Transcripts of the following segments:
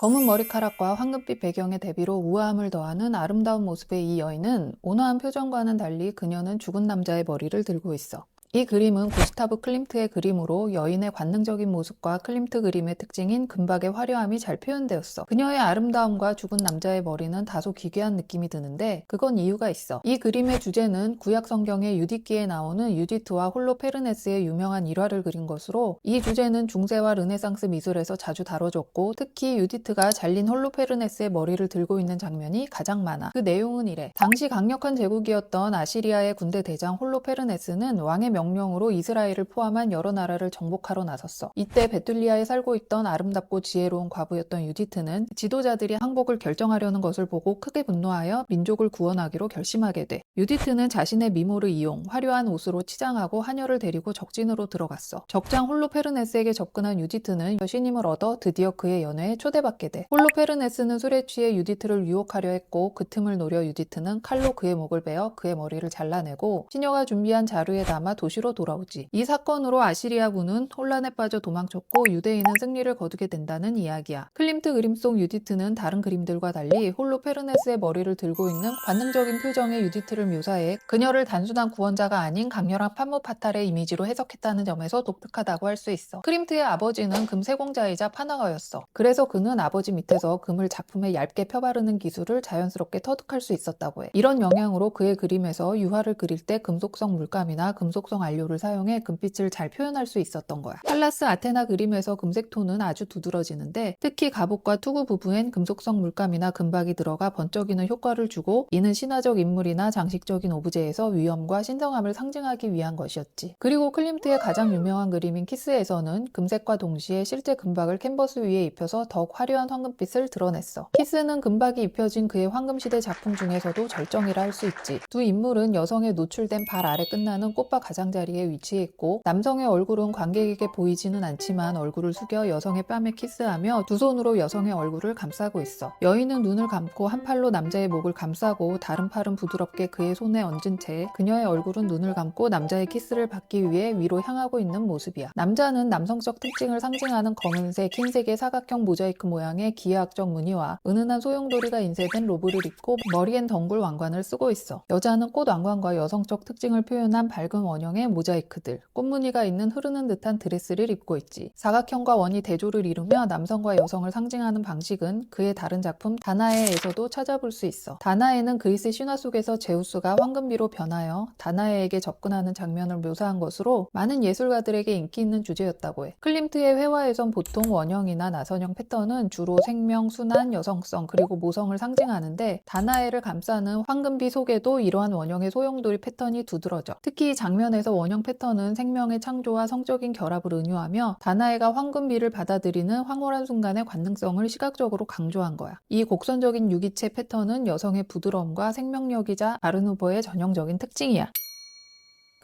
검은 머리카락과 황금빛 배경의 대비로 우아함을 더하는 아름다운 모습의 이 여인은 온화한 표정과는 달리 그녀는 죽은 남자의 머리를 들고 있어. 이 그림은 구스타브 클림트의 그림으로 여인의 관능적인 모습과 클림트 그림의 특징인 금박의 화려함이 잘 표현되었어. 그녀의 아름다움과 죽은 남자의 머리는 다소 기괴한 느낌이 드는데 그건 이유가 있어. 이 그림의 주제는 구약 성경의 유디기에 나오는 유디트와 홀로페르네스의 유명한 일화를 그린 것으로, 이 주제는 중세와 르네상스 미술에서 자주 다뤄졌고 특히 유디트가 잘린 홀로페르네스의 머리를 들고 있는 장면이 가장 많아. 그 내용은 이래. 당시 강력한 제국이었던 아시리아의 군대 대장 홀로페르네스는 왕의 명령으로 이스라엘을 포함한 여러 나라를 정복하러 나섰어. 이때 베툴리아에 살고 있던 아름답고 지혜로운 과부였던 유디트는 지도자들이 항복을 결정하려는 것을 보고 크게 분노하여 민족을 구원하기로 결심하게 돼. 유디트는 자신의 미모를 이용 화려한 옷으로 치장하고 하녀를 데리고 적진으로 들어갔어. 적장 홀로페르네스에게 접근한 유디트는 신임을 얻어 드디어 그의 연회에 초대받게 돼. 홀로페르네스는 술에 취해 유디트를 유혹하려 했고 그 틈을 노려 유디트는 칼로 그의 목을 베어 그의 머리를 잘라내고 시녀가 준비한 자루에 담아 도시로 돌아오지. 이 사건으로 아시리아군은 혼란에 빠져 도망쳤고 유대인은 승리를 거두게 된다는 이야기야. 클림트 그림 속 유디트는 다른 그림들과 달리 홀로페르네스의 머리를 들고 있는 관능적인 표정의 유디트를 묘사해 그녀를 단순한 구원자가 아닌 강렬한 판무파탈의 이미지로 해석했다는 점에서 독특하다고 할 수 있어. 클림트의 아버지는 금 세공자이자 판화가였어. 그래서 그는 아버지 밑에서 금을 작품에 얇게 펴바르는 기술을 자연스럽게 터득할 수 있었다고 해. 이런 영향으로 그의 그림에서 유화를 그릴 때 금속성 물감이나 금속성 안료를 사용해 금빛을 잘 표현할 수 있었던 거야. 팔라스 아테나 그림에서 금색 톤은 아주 두드러지는데 특히 갑옷과 투구 부부엔 금속성 물감이나 금박이 들어가 번쩍이는 효과를 주고, 이는 신화적 인물이나 장식적인 오브제에서 위엄과 신성함을 상징하기 위한 것이었지. 그리고 클림트의 가장 유명한 그림인 키스에서는 금색과 동시에 실제 금박을 캔버스 위에 입혀서 더욱 화려한 황금빛을 드러냈어. 키스는 금박이 입혀진 그의 황금시대 작품 중에서도 절정이라 할 수 있지. 두 인물은 여성의 노출된 발 아래 끝나는 꽃밭 가장자리에 위치해 있고 남성의 얼굴은 관객에게 보이지는 않지만 얼굴을 숙여 여성의 뺨에 키스하며 두 손으로 여성의 얼굴을 감싸고 있어. 여인은 눈을 감고 한 팔로 남자의 목을 감싸고 다른 팔은 부드럽게 그의 손에 얹은 채 그녀의 얼굴은 눈을 감고 남자의 키스를 받기 위해 위로 향하고 있는 모습이야. 남자는 남성적 특징을 상징하는 검은색, 흰색의 사각형 모자이크 모양의 기하학적 무늬와 은은한 소용돌이가 인쇄된 로브를 입고 머리엔 덩굴 왕관을 쓰고 있어. 여자는 꽃 왕관과 여성적 특징을 표현한 밝은 원형의 모자이크들, 꽃무늬가 있는 흐르는 듯한 드레스를 입고 있지. 사각형과 원이 대조를 이루며 남성과 여성을 상징하는 방식은 그의 다른 작품 다나에에서도 찾아볼 수 있어. 다나에는 그리스 신화 속에서 제우스가 황금비로 변하여 다나에에게 접근하는 장면을 묘사한 것으로 많은 예술가들에게 인기 있는 주제였다고 해. 클림트의 회화에선 보통 원형이나 나선형 패턴은 주로 생명, 순한, 여성성, 그리고 모성을 상징하는데 다나에를 감싸는 황금비 속에도 이러한 원형의 소용돌이 패턴이 두드러져. 특히 이 장면에서 원형 패턴은 생명의 창조와 성적인 결합을 은유하며 다나에가 황금비를 받아들이는 황홀한 순간의 관능성을 시각적으로 강조한 거야. 이 곡선적인 유기체 패턴은 여성의 부드러움과 생명력이자 아르누보의 전형적인 특징이야.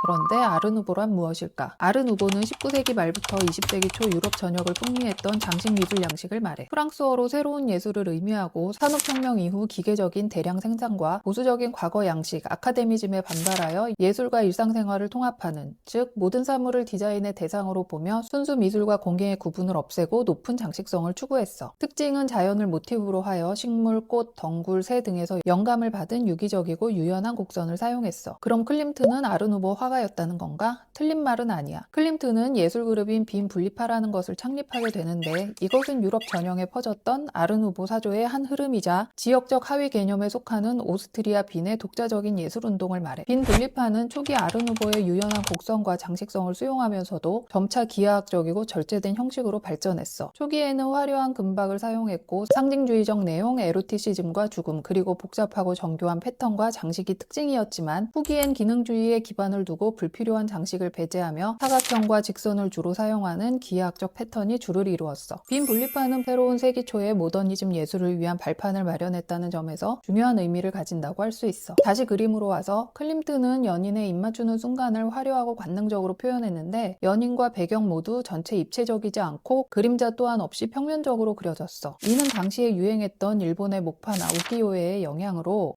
그런데 아르누보란 무엇일까? 아르누보는 19세기 말부터 20세기 초 유럽 전역을 풍미했던 장식 미술 양식을 말해. 프랑스어로 새로운 예술을 의미하고 산업혁명 이후 기계적인 대량 생산과 보수적인 과거 양식, 아카데미즘에 반발하여 예술과 일상생활을 통합하는, 즉 모든 사물을 디자인의 대상으로 보며 순수 미술과 공예의 구분을 없애고 높은 장식성을 추구했어. 특징은 자연을 모티브로 하여 식물, 꽃, 덩굴, 새 등에서 영감을 받은 유기적이고 유연한 곡선을 사용했어. 그럼 클림트는 아르누보 화가였다는 건가? 틀린 말은 아니야. 클림트는 예술 그룹인 빈 분리파라는 것을 창립하게 되는데 이것은 유럽 전역에 퍼졌던 아르누보 사조의 한 흐름이자 지역적 하위 개념에 속하는 오스트리아 빈의 독자적인 예술 운동을 말해. 빈 분리파는 초기 아르누보의 유연한 곡선과 장식성을 수용하면서도 점차 기하학적이고 절제된 형식으로 발전했어. 초기에는 화려한 금박을 사용했고 상징주의적 내용, 에로티시즘과 죽음, 그리고 복잡하고 정교한 패턴과 장식이 특징이었지만 후기엔 기능주의에 기반을 두고 불필요한 장식을 배제하며 사각형과 직선을 주로 사용하는 기하학적 패턴이 주를 이루었어. 빈 분리파는 새로운 세기 초의 모더니즘 예술을 위한 발판을 마련했다는 점에서 중요한 의미를 가진다고 할 수 있어. 다시 그림으로 와서 클림트는 연인의 입맞추는 순간을 화려하고 관능적으로 표현했는데 연인과 배경 모두 전체 입체적이지 않고 그림자 또한 없이 평면적으로 그려졌어. 이는 당시에 유행했던 일본의 목파나 우키요에의 영향으로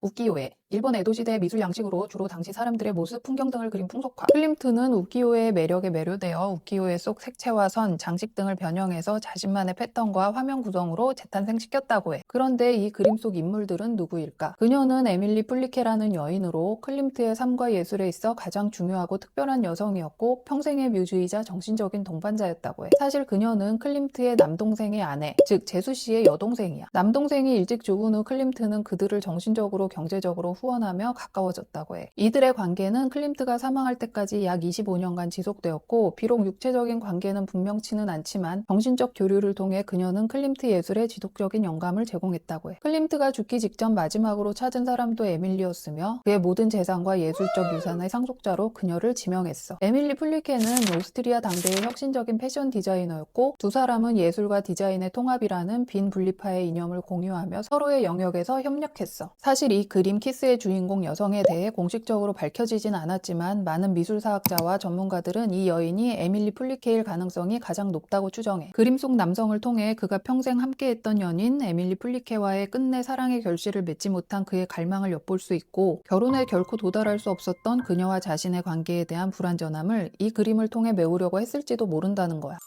일본 에도 시대의 미술 양식으로 주로 당시 사람들의 모습, 풍경 등을 그린 풍속화. 클림트는 우키요의 매력에 매료되어 우키요의 속 색채와 선, 장식 등을 변형해서 자신만의 패턴과 화면 구성으로 재탄생시켰다고 해. 그런데 이 그림 속 인물들은 누구일까? 그녀는 에밀리 플리케라는 여인으로 클림트의 삶과 예술에 있어 가장 중요하고 특별한 여성이었고 평생의 뮤즈이자 정신적인 동반자였다고 해. 사실 그녀는 클림트의 남동생의 아내, 즉 제수 씨의 여동생이야. 남동생이 일찍 죽은 후 클림트는 그들을 정신적으로 경제적으로 후원하며 가까워졌다고 해. 이들의 관계는 클림트가 사망할 때까지 약 25년간 지속되었고 비록 육체적인 관계는 분명치는 않지만 정신적 교류를 통해 그녀는 클림트 예술에 지속적인 영감을 제공했다고 해. 클림트가 죽기 직전 마지막으로 찾은 사람도 에밀리였으며 그의 모든 재산과 예술적 유산의 상속자로 그녀를 지명했어. 에밀리 플리케는 오스트리아 당대의 혁신적인 패션 디자이너였고 두 사람은 예술과 디자인의 통합이라는 빈 분리파의 이념을 공유하며 서로의 영역에서 협력했어. 사실 이 그림 키스의 주인공 여성에 대해 공식적으로 밝혀지진 않았지만 많은 미술사학자와 전문가들은 이 여인이 에밀리 플리케일 가능성이 가장 높다고 추정해. 그림 속 남성을 통해 그가 평생 함께했던 연인 에밀리 플리케와의 끝내 사랑의 결실을 맺지 못한 그의 갈망을 엿볼 수 있고 결혼에 결코 도달할 수 없었던 그녀와 자신의 관계에 대한 불완전함을 이 그림을 통해 메우려고 했을지도 모른다는 거야.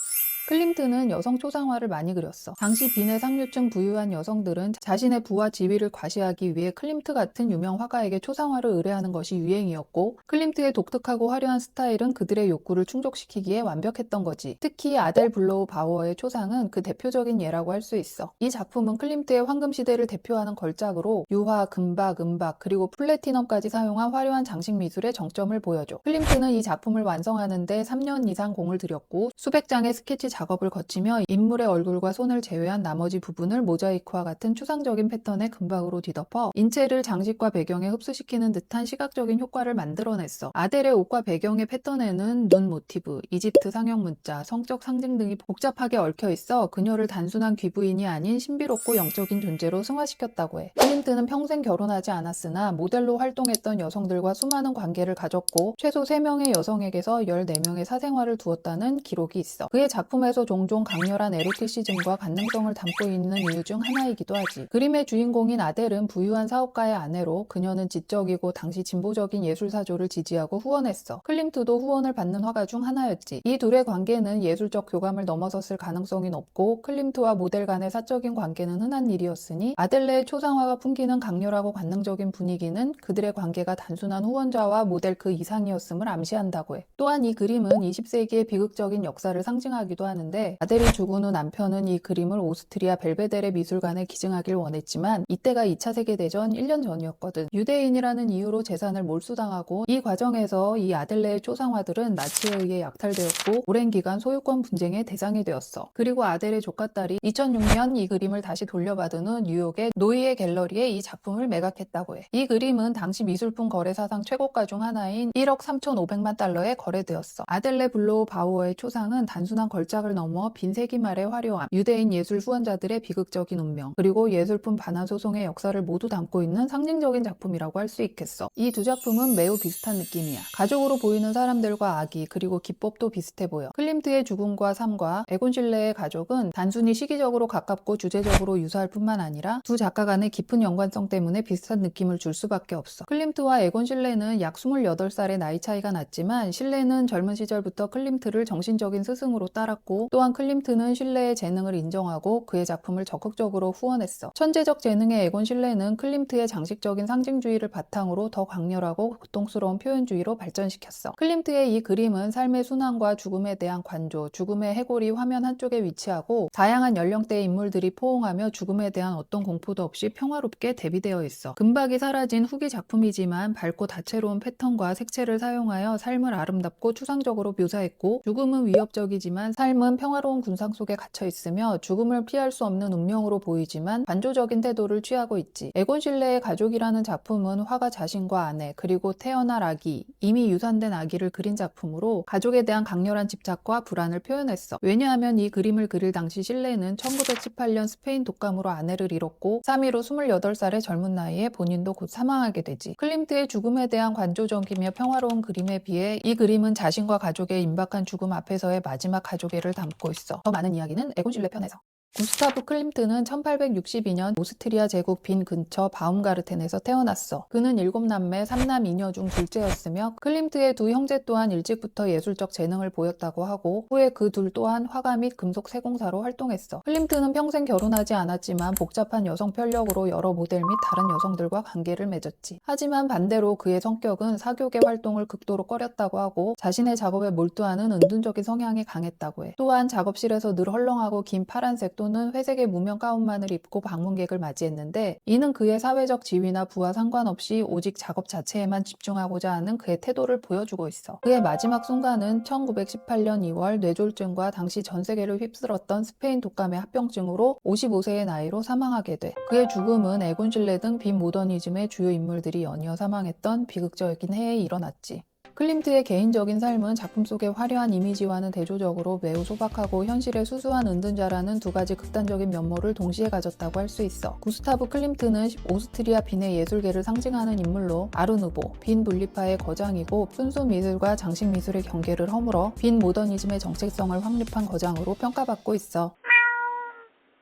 클림트는 여성 초상화를 많이 그렸어. 당시 빈의 상류층 부유한 여성들은 자신의 부와 지위를 과시하기 위해 클림트 같은 유명 화가에게 초상화를 의뢰하는 것이 유행이었고 클림트의 독특하고 화려한 스타일은 그들의 욕구를 충족시키기에 완벽했던 거지. 특히 아델 블로우 바우어의 초상은 그 대표적인 예라고 할 수 있어. 이 작품은 클림트의 황금시대를 대표하는 걸작으로 유화, 금박, 은박, 그리고 플래티넘까지 사용한 화려한 장식 미술의 정점을 보여줘. 클림트는 이 작품을 완성하는 데 3년 이상 공을 들였고 수백 장의 스케치 작업을 거치며 인물의 얼굴과 손을 제외한 나머지 부분을 모자이크와 같은 추상적인 패턴의 금박으로 뒤덮어 인체를 장식과 배경에 흡수시키는 듯한 시각적인 효과를 만들어냈어. 아델의 옷과 배경의 패턴에는 눈 모티브, 이집트 상형 문자, 성적 상징 등이 복잡하게 얽혀 있어 그녀를 단순한 귀부인이 아닌 신비롭고 영적인 존재로 승화시켰다고 해. 클림트는 평생 결혼하지 않았으나 모델로 활동했던 여성들과 수많은 관계를 가졌고 최소 3명의 여성에게서 14명의 사생활을 두었다는 기록이 있어. 그의 작품에서 종종 강렬한 에로티시즘과 관능성을 담고 있는 이유 중 하나이기도 하지. 그림의 주인공인 아델은 부유한 사업가의 아내로 그녀는 지적이고 당시 진보적인 예술사조를 지지하고 후원했어. 클림트도 후원을 받는 화가 중 하나였지. 이 둘의 관계는 예술적 교감을 넘어섰을 가능성이 높고 클림트와 모델 간의 사적인 관계는 흔한 일이었으니 아델레의 초상화가 풍기는 강렬하고 관능적인 분위기는 그들의 관계가 단순한 후원자와 모델 그 이상이었음을 암시한다고 해. 또한 이 그림은 20세기의 비극적인 역사를 상징하기도 하는데 아델이 죽은 후 남편은 이 그림을 오스트리아 벨베데레 미술관에 기증하길 원했지만 이때가 2차 세계대전 1년 전이었거든. 유대인이라는 이유로 재산을 몰수당하고 이 과정에서 이 아델레의 초상화들은 나치에 의해 약탈되었고 오랜 기간 소유권 분쟁의 대상이 되었어. 그리고 아델의 조카딸이 2006년 이 그림을 다시 돌려받은 후 뉴욕의 노이에 갤러리에 이 작품을 매각했다고 해. 이 그림은 당시 미술품 거래 사상 최고가 중 하나인 1억 3,500만 달러에 거래되었어. 아델레 블로우 바우어의 초상은 단순한 걸작을 넘어 빈세기 말의 화려함, 유대인 예술 후원자들의 비극적인 운명, 그리고 예술품 반환 소송의 역사를 모두 담고 있는 상징적인 작품이라고 할 수 있겠어. 이 두 작품은 매우 비슷한 느낌이야. 가족으로 보이는 사람들과 아기, 그리고 기법도 비슷해 보여. 클림트의 죽음과 삶과 에곤 실레의 가족은 단순히 시기적으로 가깝고 주제적으로 유사할 뿐만 아니라 두 작가 간의 깊은 연관성 때문에 비슷한 느낌을 줄 수밖에 없어. 클림트와 에곤 실레는 약 28살의 나이 차이가 났지만 실레는 젊은 시절부터 클림트를 정신적인 스승으로 따랐고 또한 클림트는 실레의 재능을 인정하고 그의 작품을 적극적으로 후원했어. 천재적 재능의 에곤 실레는 클림트의 장식적인 상징주의를 바탕으로 더 강렬하고 고통스러운 표현주의로 발전시켰어. 클림트의 이 그림은 삶의 순환과 죽음에 대한 관조, 죽음의 해골이 화면 한쪽에 위치하고 다양한 연령대의 인물들이 포옹하며 죽음에 대한 어떤 공포도 없이 평화롭게 대비되어 있어. 금박이 사라진 후기 작품이지만 밝고 다채로운 패턴과 색채를 사용하여 삶을 아름답고 추상적으로 묘사했고 죽음은 위협적이지만 삶은 평화로운 군상 속에 갇혀 있으며 죽음을 피할 수 없는 운명으로 보이지만 관조적인 태도를 취하고 있지. 에곤 실레의 가족이라는 작품은 화가 자신과 아내 그리고 태어날 아기, 이미 유산된 아기를 그린 작품으로 가족에 대한 강렬한 집착과 불안을 표현했어. 왜냐하면 이 그림을 그릴 당시 실레는 1918년 스페인 독감으로 아내를 잃었고 3.15 28살의 젊은 나이에 본인도 곧 사망하게 되지. 클림트의 죽음에 대한 관조적이며 평화로운 그림에 비해 이 그림은 자신과 가족의 임박한 죽음 앞에서의 마지막 가족애를 담고 있어. 더 많은 이야기는 에곤 실레 편에서. 구스타브 클림트는 1862년 오스트리아 제국 빈 근처 바움가르텐에서 태어났어. 그는 7남매 3남 2녀 중 둘째였으며 클림트의 두 형제 또한 일찍부터 예술적 재능을 보였다고 하고 후에 그 둘 또한 화가 및 금속 세공사로 활동했어. 클림트는 평생 결혼하지 않았지만 복잡한 여성 편력으로 여러 모델 및 다른 여성들과 관계를 맺었지. 하지만 반대로 그의 성격은 사교계 활동을 극도로 꺼렸다고 하고 자신의 작업에 몰두하는 은둔적인 성향이 강했다고 해. 또한 작업실에서 늘 헐렁하고 긴 파란색 또는 회색의 무명 가운만을 입고 방문객을 맞이했는데 이는 그의 사회적 지위나 부와 상관없이 오직 작업 자체에만 집중하고자 하는 그의 태도를 보여주고 있어. 그의 마지막 순간은 1918년 2월 뇌졸중과 당시 전 세계를 휩쓸었던 스페인 독감의 합병증으로 55세의 나이로 사망하게 돼. 그의 죽음은 에곤 실레 등 빈모더니즘의 주요 인물들이 연이어 사망했던 비극적인 해에 일어났지. 클림트의 개인적인 삶은 작품 속의 화려한 이미지와는 대조적으로 매우 소박하고 현실의 수수한 은둔자라는 두 가지 극단적인 면모를 동시에 가졌다고 할 수 있어. 구스타브 클림트는 오스트리아 빈의 예술계를 상징하는 인물로 아르누보, 빈 분리파의 거장이고 순수 미술과 장식 미술의 경계를 허물어 빈 모더니즘의 정체성을 확립한 거장으로 평가받고 있어.